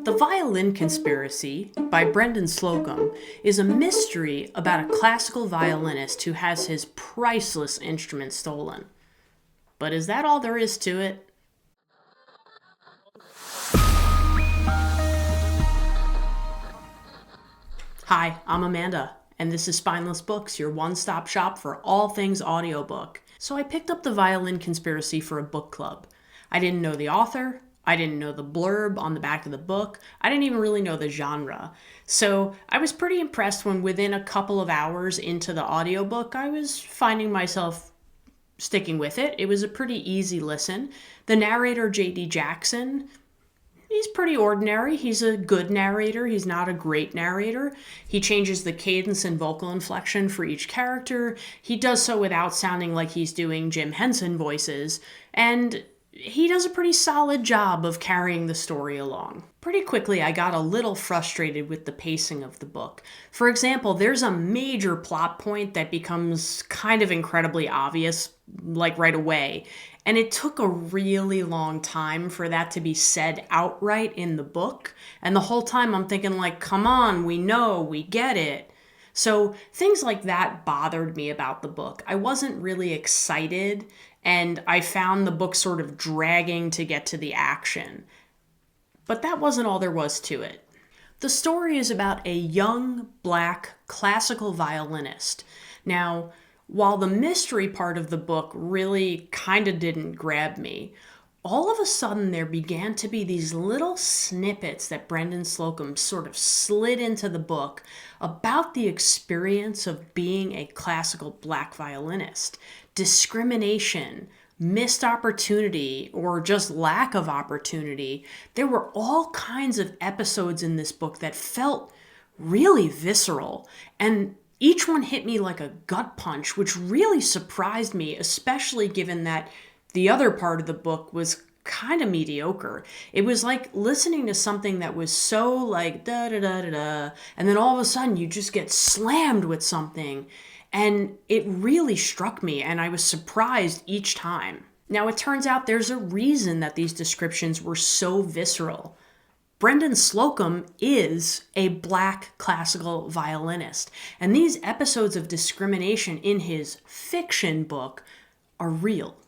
The Violin Conspiracy by Brendan Slocum is a mystery about a classical violinist who has his priceless instrument stolen. But is that all there is to it? Hi, I'm Amanda, and this is Spineless Books, your one-stop shop for all things audiobook. So I picked up The Violin Conspiracy for a book club. I didn't know the author. I didn't know the blurb on the back of the book. I didn't even really know the genre. So I was pretty impressed when within a couple of hours into the audiobook, I was finding myself sticking with it. It was a pretty easy listen. The narrator, J.D. Jackson, he's pretty ordinary. He's a good narrator. He's not a great narrator. He changes the cadence and vocal inflection for each character. He does so without sounding like he's doing Jim Henson voices. And he does a pretty solid job of carrying the story along. Pretty quickly, I got a little frustrated with the pacing of the book. For example, there's a major plot point that becomes kind of incredibly obvious, like right away. And it took a really long time for that to be said outright in the book. And the whole time I'm thinking like, come on, we know, we get it. So things like that bothered me about the book. I wasn't really excited, and I found the book sort of dragging to get to the action. But that wasn't all there was to it. The story is about a young, black, classical violinist. Now, while the mystery part of the book really kind of didn't grab me, all of a sudden there began to be these little snippets that Brendan Slocum sort of slid into the book about the experience of being a classical black violinist. Discrimination, missed opportunity, or just lack of opportunity. There were all kinds of episodes in this book that felt really visceral, and each one hit me like a gut punch, which really surprised me, especially given that the other part of the book was kind of mediocre. It was like listening to something that was so like da da da da da, and then all of a sudden you just get slammed with something. And it really struck me, and I was surprised each time. Now, it turns out there's a reason that these descriptions were so visceral. Brendan Slocum is a black classical violinist, and these episodes of discrimination in his fiction book are real,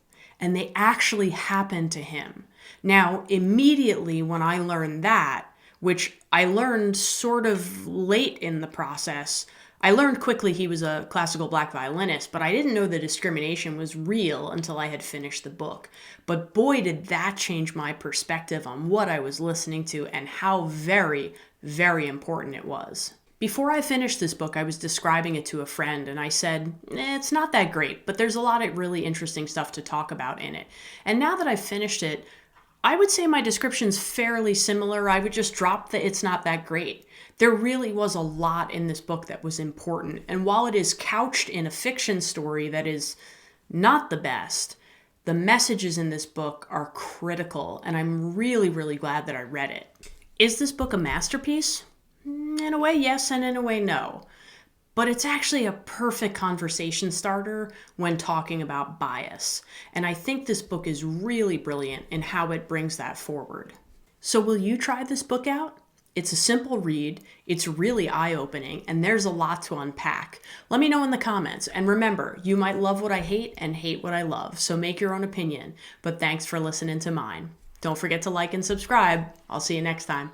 and they actually happen to him. Now, immediately when I learned that, which I learned sort of late in the process, I learned quickly he was a classical black violinist, but I didn't know the discrimination was real until I had finished the book. But boy, did that change my perspective on what I was listening to and how very, very important it was. Before I finished this book, I was describing it to a friend, and I said, it's not that great, but there's a lot of really interesting stuff to talk about in it. And now that I've finished it, I would say my description's fairly similar. I would just drop the it's not that great. There really was a lot in this book that was important, and while it is couched in a fiction story that is not the best, the messages in this book are critical, and I'm really, really glad that I read it. Is this book a masterpiece? In a way, yes, and in a way, no. But it's actually a perfect conversation starter when talking about bias, and I think this book is really brilliant in how it brings that forward. So will you try this book out? It's a simple read, it's really eye-opening, and there's a lot to unpack. Let me know in the comments, and remember, you might love what I hate and hate what I love, so make your own opinion, but thanks for listening to mine. Don't forget to like and subscribe. I'll see you next time.